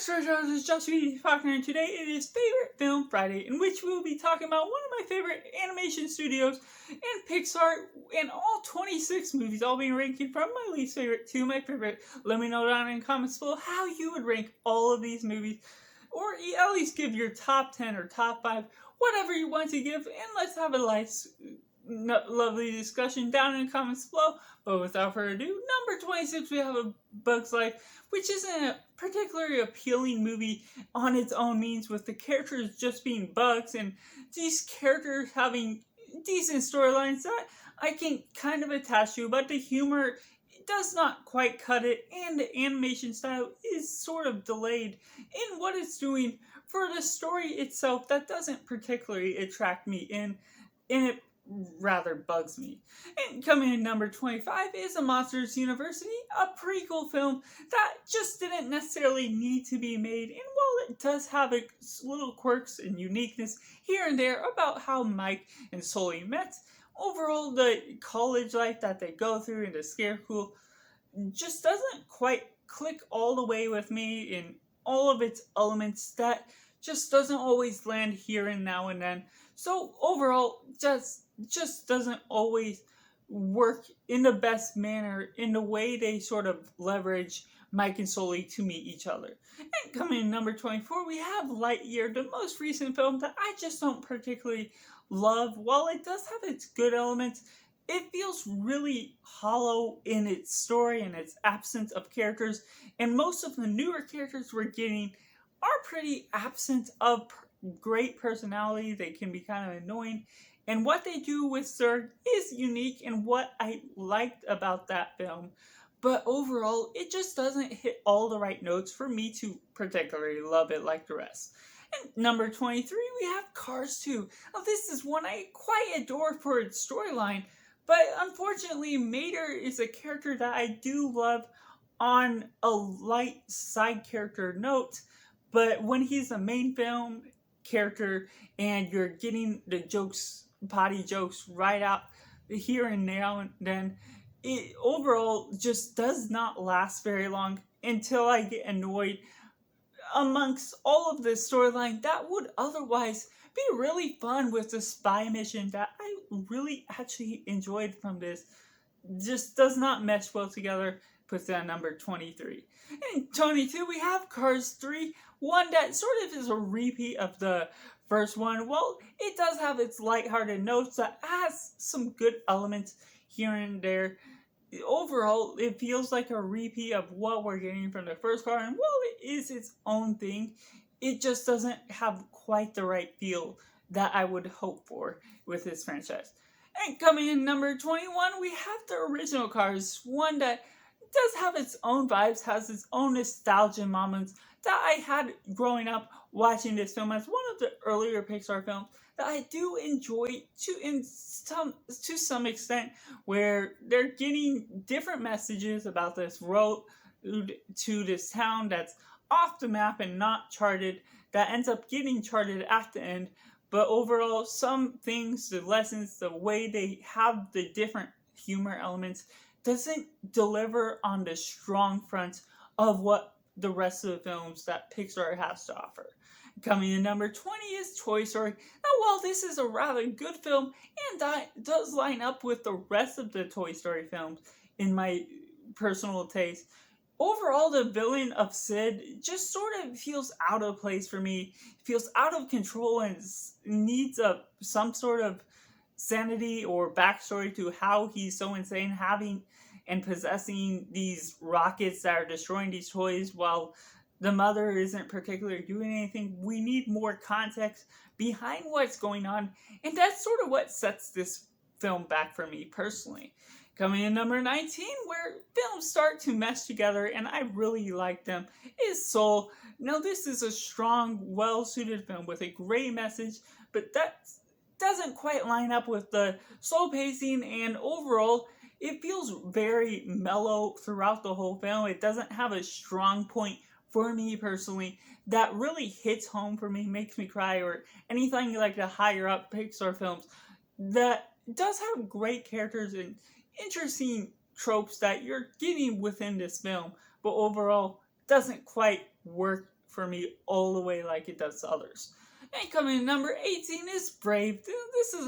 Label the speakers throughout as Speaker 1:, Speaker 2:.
Speaker 1: Pixar Jones is just me talking, and today it is Favorite Film Friday, in which we will be talking about one of my favorite animation studios and Pixar, and all 26 movies, all being ranking from my least favorite to my favorite. Let me know down in the comments below how you would rank all of these movies, or at least give your top 10 or top 5, whatever you want to give, and let's have a nice, lovely discussion down in the comments below. But without further ado, number 26, we have A Bug's Life, which isn't a particularly appealing movie on its own means, with the characters just being bugs, and these characters having decent storylines that I can kind of attach to, but the humor does not quite cut it, and the animation style is sort of delayed in what it's doing for the story itself. That doesn't particularly attract me, and it rather bugs me. And coming in number 25 is A Monsters University, a prequel film that just didn't necessarily need to be made, and while it does have its little quirks and uniqueness here and there about how Mike and Sully met, overall the college life that they go through and the scare school just doesn't quite click all the way with me in all of its elements. That just doesn't always land here and now and then. So overall, just doesn't always work in the best manner in the way they sort of leverage Mike and Sully to meet each other. And coming in number 24, we have Lightyear, the most recent film that I just don't particularly love. While it does have its good elements, it feels really hollow in its story and its absence of characters, and most of the newer characters we're getting are pretty absent of great personality. They can be kind of annoying, and what they do with Zurg is unique and what I liked about that film, but overall it just doesn't hit all the right notes for me to particularly love it like the rest. And number 23, we have Cars 2. Now this is one I quite adore for its storyline, but unfortunately Mater is a character that I do love on a light side character note, but when he's a main film character and you're getting the jokes, potty jokes right out here and now and then, it overall just does not last very long until I get annoyed amongst all of this storyline that would otherwise be really fun with the spy mission that I really actually enjoyed from this. Just does not mesh well together. Puts that number 23. And 22, we have Cars 3, one that sort of is a repeat of the first one. Well, it does have its lighthearted notes that has some good elements here and there. Overall, it feels like a repeat of what we're getting from the first car, and while it is its own thing, it just doesn't have quite the right feel that I would hope for with this franchise. And coming in number 21, we have the original Cars, one that does have its own vibes, has its own nostalgia moments that I had growing up watching this film as one of the earlier Pixar films that I do enjoy to some extent, where they're getting different messages about this road to this town that's off the map and not charted, that ends up getting charted at the end. But overall, some things, the lessons, the way they have the different humor elements, doesn't deliver on the strong front of what the rest of the films that Pixar has to offer. Coming in number 20 is Toy Story. Now, while this is a rather good film, and that does line up with the rest of the Toy Story films in my personal taste, overall the villain of Sid just sort of feels out of place for me. Feels out of control and needs some sort of sanity or backstory to how he's so insane, having and possessing these rockets that are destroying these toys while the mother isn't particularly doing anything. We need more context behind what's going on, and that's sort of what sets this film back for me personally. Coming in number 19, where films start to mesh together and I really like them, is Soul. Now this is a strong, well-suited film with a great message, but that doesn't quite line up with the slow pacing, and overall it feels very mellow throughout the whole film. It doesn't have a strong point for me personally that really hits home for me, makes me cry, or anything like the higher up Pixar films that does have great characters and interesting tropes that you're getting within this film, but overall doesn't quite work for me all the way like it does others. And coming in number 18 is Brave.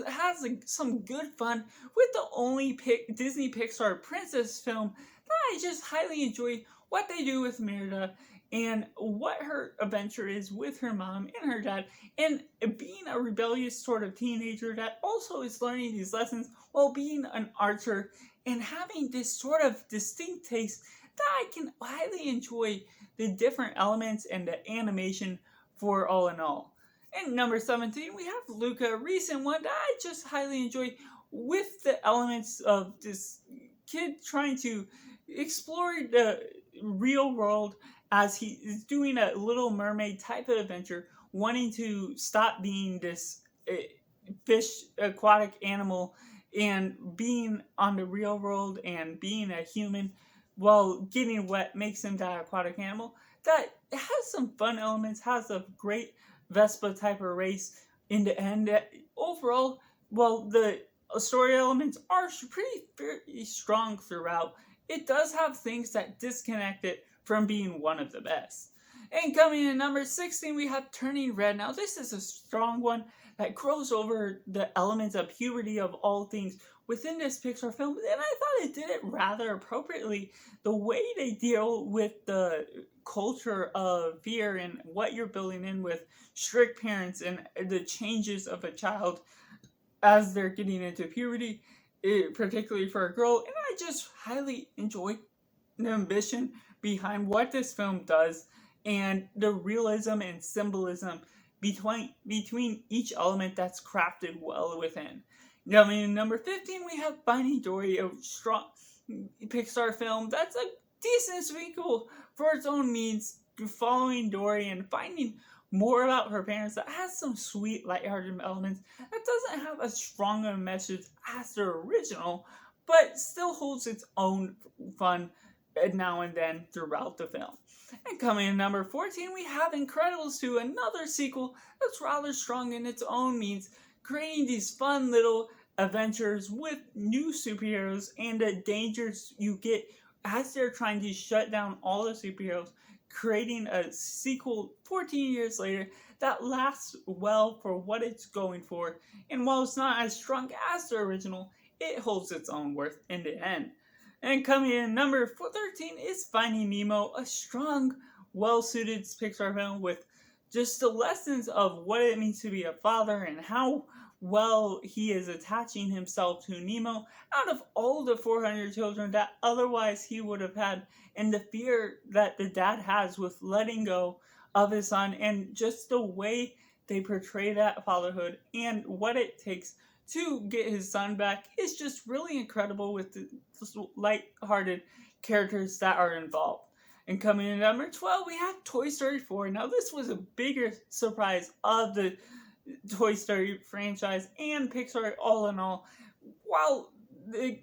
Speaker 1: Has some good fun with the only Disney Pixar princess film that I just highly enjoy what they do with Merida and what her adventure is with her mom and her dad, and being a rebellious sort of teenager that also is learning these lessons while being an archer and having this sort of distinct taste that I can highly enjoy the different elements and the animation for all in all. And number 17, we have Luca, a recent one that I just highly enjoy with the elements of this kid trying to explore the real world as he is doing a Little Mermaid type of adventure, wanting to stop being this fish aquatic animal and being on the real world and being a human while getting wet makes him that aquatic animal. That has some fun elements, has a great Vespa type of race in the end. Overall, well, the story elements are pretty strong throughout. It does have things that disconnect it from being one of the best. And coming in number 16, we have Turning Red. Now, this is a strong one that grows over the elements of puberty of all things within this Pixar film, and I thought it did it rather appropriately. The way they deal with the culture of fear and what you're building in with strict parents and the changes of a child as they're getting into puberty, particularly for a girl, and I just highly enjoy the ambition behind what this film does and the realism and symbolism between each element that's crafted well within. Now, I mean, number 15, we have Finding Dory, a strong Pixar film that's a decent sequel for its own means, following Dory and finding more about her parents that has some sweet, lighthearted elements that doesn't have as strong a message as the original, but still holds its own fun now and then throughout the film. And coming in number 14, we have Incredibles 2, another sequel that's rather strong in its own means, creating these fun little adventures with new superheroes and the dangers you get as they're trying to shut down all the superheroes, creating a sequel 14 years later that lasts well for what it's going for. And while it's not as strong as the original, it holds its own worth in the end. And coming in number 13 is Finding Nemo, a strong, well-suited Pixar film with just the lessons of what it means to be a father and how well he is attaching himself to Nemo out of all the 400 children that otherwise he would have had, and the fear that the dad has with letting go of his son, and just the way they portray that fatherhood and what it takes to get his son back is just really incredible with the light-hearted characters that are involved. And coming in number 12, we have Toy Story 4. Now, this was a bigger surprise of the Toy Story franchise and Pixar all in all. While the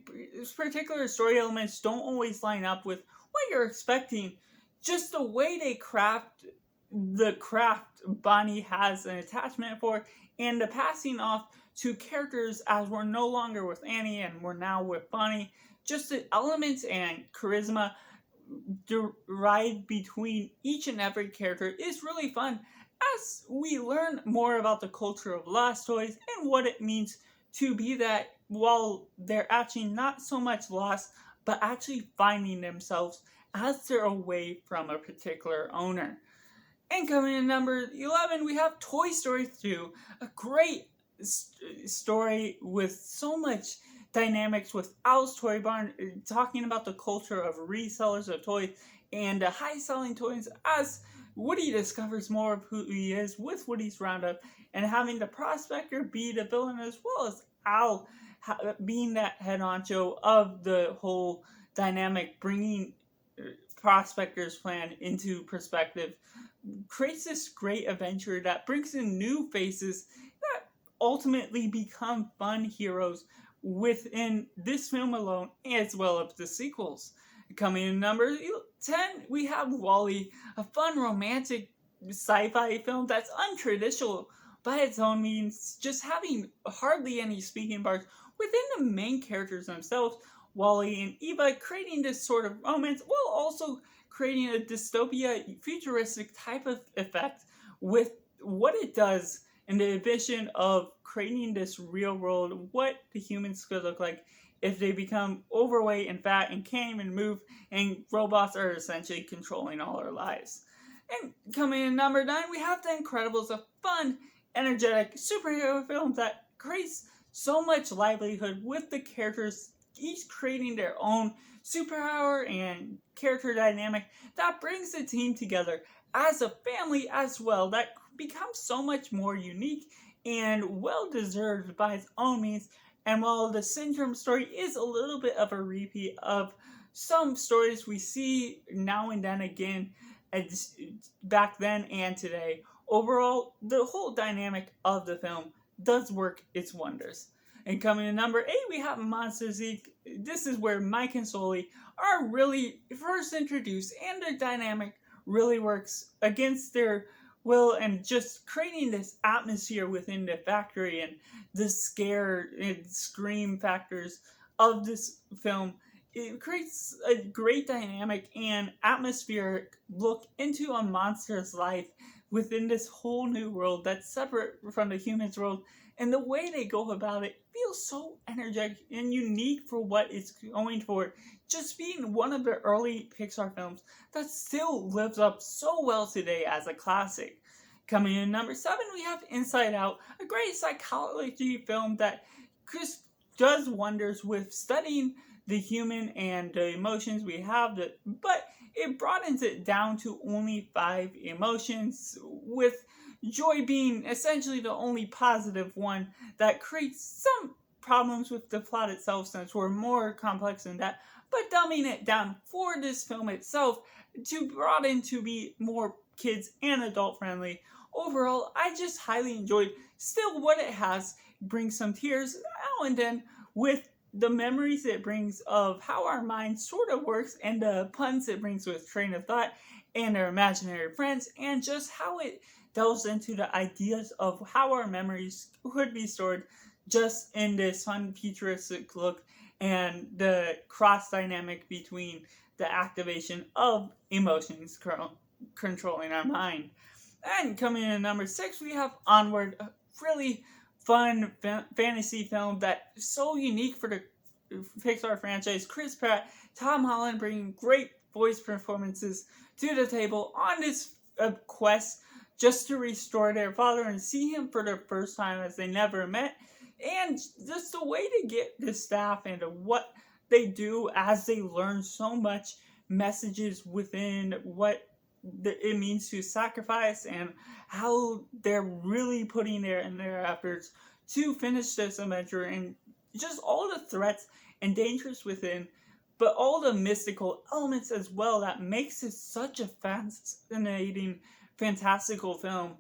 Speaker 1: particular story elements don't always line up with what you're expecting, just the way they craft the craft Bonnie has an attachment for, and the passing off to characters as we're no longer with Annie and we're now with Bonnie, just the elements and charisma derived between each and every character is really fun as we learn more about the culture of lost toys and what it means to be that while they're actually not so much lost, but actually finding themselves as they're away from a particular owner. And coming in number 11, we have Toy Story 2, a great story with so much dynamics with Al's Toy Barn, talking about the culture of resellers of toys and high-selling toys as Woody discovers more of who he is with Woody's Roundup, and having the prospector be the villain as well as Al being that head honcho of the whole dynamic, bringing Prospector's plan into perspective, creates this great adventure that brings in new faces that ultimately become fun heroes within this film alone, as well as the sequels. Coming in number 10, we have WALL-E, a fun romantic sci-fi film that's untraditional by its own means, just having hardly any speaking parts within the main characters themselves, Wally and Eva, creating this sort of romance while also creating a dystopia futuristic type of effect with what it does and the ambition of creating this real world, what the humans could look like if they become overweight and fat and can't even move, and robots are essentially controlling all our lives. And coming in number 9, we have The Incredibles, a fun, energetic superhero film that creates so much livelihood with the characters, each creating their own superpower and character dynamic that brings the team together as a family as well, that becomes so much more unique and well deserved by its own means. And while the Syndrome story is a little bit of a repeat of some stories we see now and then again, back then and today, overall, the whole dynamic of the film does work its wonders. And coming in number 8, we have Monsters, Inc. This is where Mike and Sully are really first introduced, and their dynamic really works against their will, and just creating this atmosphere within the factory and the scare and scream factors of this film. It creates a great dynamic and atmospheric look into a monster's life within this whole new world that's separate from the humans' world. And the way they go about it feels so energetic and unique for what it's going for. Just being one of the early Pixar films that still lives up so well today as a classic. Coming in number 7, we have Inside Out, a great psychology film that just does wonders with studying the human and the emotions we have, but it broadens it down to only 5 emotions, with joy being essentially the only positive one, that creates some problems with the plot itself since we're more complex than that, but dumbing it down for this film itself to broaden to be more kids and adult friendly. Overall, I just highly enjoyed still what it has. Brings some tears now and then with the memories it brings of how our mind sort of works, and the puns it brings with train of thought and our imaginary friends, and just how it delves into the ideas of how our memories could be stored just in this fun futuristic look, and the cross dynamic between the activation of emotions controlling our mind. And coming in at number 6, we have Onward, a really fun fantasy film that's so unique for the Pixar franchise. Chris Pratt, Tom Holland bringing great voice performances to the table on this quest just to restore their father and see him for the first time as they never met. And just the way to get the staff and what they do as they learn so much messages within what it means to sacrifice, and how they're really putting their efforts to finish this adventure, and just all the threats and dangers within, but all the mystical elements as well that makes it such a fascinating, fantastical film.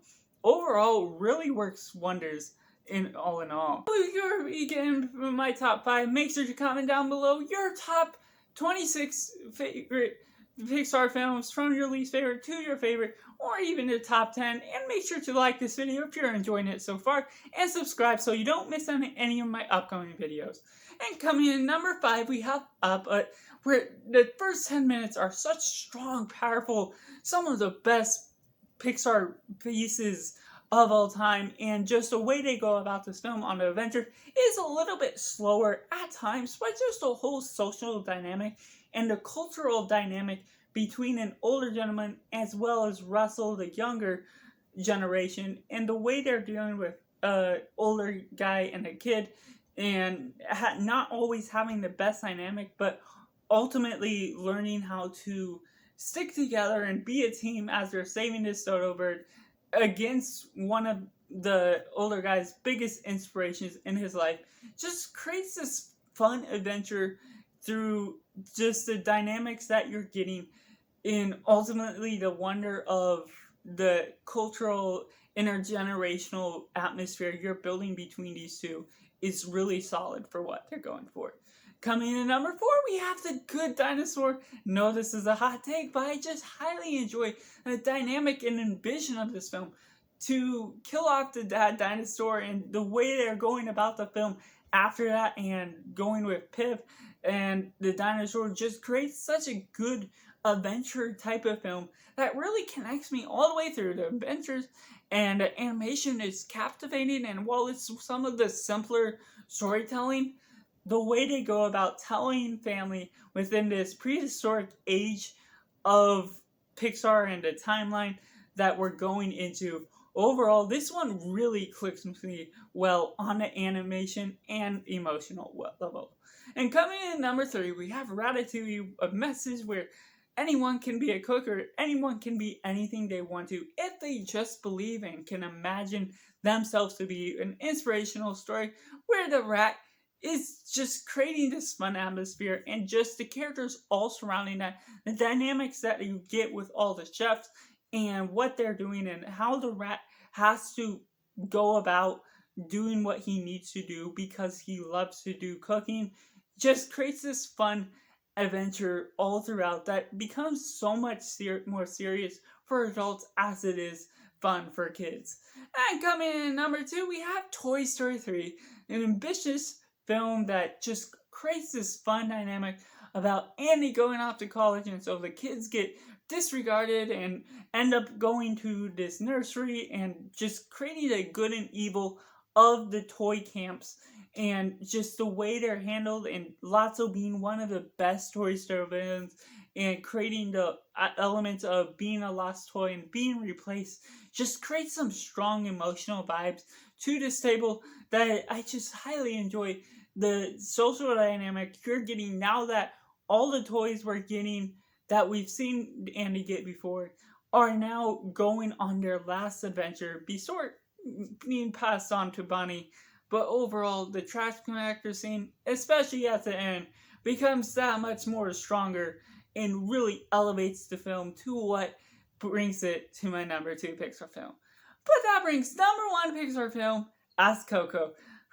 Speaker 1: Overall, really works wonders in all. If you're getting my top 5, make sure to comment down below your top 26 favorite Pixar films, from your least favorite to your favorite, or even the top 10. And make sure to like this video if you're enjoying it so far, and subscribe so you don't miss any of my upcoming videos. And coming in number 5, we have Up, where the first 10 minutes are such strong, powerful, some of the best Pixar pieces of all time, and just the way they go about this film on the adventure is a little bit slower at times, but just the whole social dynamic and the cultural dynamic between an older gentleman as well as Russell, the younger generation, and the way they're dealing with an older guy and a kid, and not always having the best dynamic, but ultimately learning how to stick together and be a team as they're saving this dodo bird against one of the older guy's biggest inspirations in his life. Just creates this fun adventure through just the dynamics that you're getting, in ultimately the wonder of the cultural intergenerational atmosphere you're building between these two is really solid for what they're going for. Coming in at number 4, we have The Good Dinosaur. No, this is a hot take, but I just highly enjoy the dynamic and envision of this film to kill off the dad dinosaur, and the way they're going about the film after that, and going with Pip and the dinosaur just creates such a good adventure type of film that really connects me all the way through. The adventures and animation is captivating, and while it's some of the simpler storytelling, the way they go about telling family within this prehistoric age of Pixar and the timeline that we're going into, overall, this one really clicks with me well on the animation and emotional level. And coming in at number 3, we have Ratatouille, a message where anyone can be a cook, or anyone can be anything they want to if they just believe and can imagine themselves to be an inspirational story where the rat is just creating this fun atmosphere, and just the characters all surrounding that, the dynamics that you get with all the chefs and what they're doing, and how the rat has to go about doing what he needs to do because he loves to do cooking, just creates this fun adventure all throughout that becomes so much more serious for adults as it is fun for kids. And coming in at number 2, we have Toy Story 3, an ambitious film that just creates this fun dynamic about Andy going off to college, and so the kids get disregarded and end up going to this nursery and just creating a good and evil of the toy camps, and just the way they're handled, and Lotso being one of the best Toy Story villains, and creating the elements of being a lost toy and being replaced, just creates some strong emotional vibes to this table that I just highly enjoy. The social dynamic you're getting now that all the toys we're getting that we've seen Andy get before are now going on their last adventure before being passed on to Bonnie. But overall, the trash compactor scene, especially at the end, becomes that much more stronger and really elevates the film to what brings it to my number 2 Pixar film. But that brings number 1 Pixar film as Coco.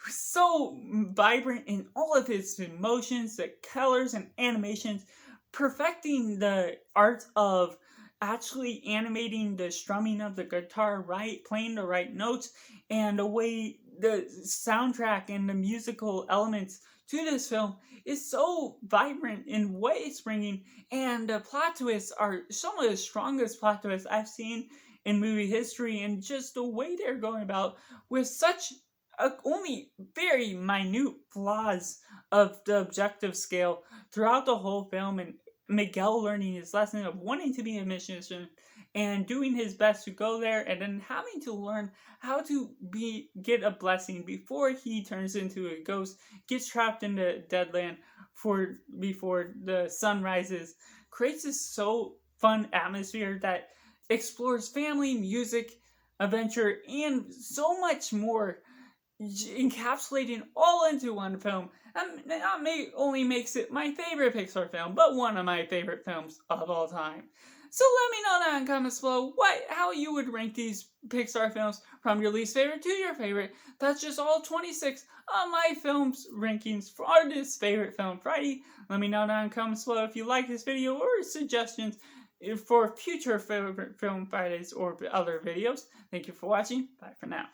Speaker 1: So vibrant in all of its emotions, the colors and animations, perfecting the art of actually animating the strumming of the guitar right, playing the right notes, and the way the soundtrack and the musical elements to this film is so vibrant in what it's bringing, and the plot twists are some of the strongest plot twists I've seen in movie history, and just the way they're going about with such only very minute flaws of the objective scale throughout the whole film, and Miguel learning his lesson of wanting to be a musician and doing his best to go there, and then having to learn how to get a blessing before he turns into a ghost, gets trapped in the Deadland before the sun rises, creates this so fun atmosphere that explores family, music, adventure, and so much more, encapsulating all into one film. And that only makes it my favorite Pixar film, but one of my favorite films of all time. So let me know down in the comments below how you would rank these Pixar films from your least favorite to your favorite. That's just all 26 of my films rankings for this favorite film Friday. Let me know down in the comments below if you like this video or suggestions for future favorite film Fridays or other videos. Thank you for watching. Bye for now.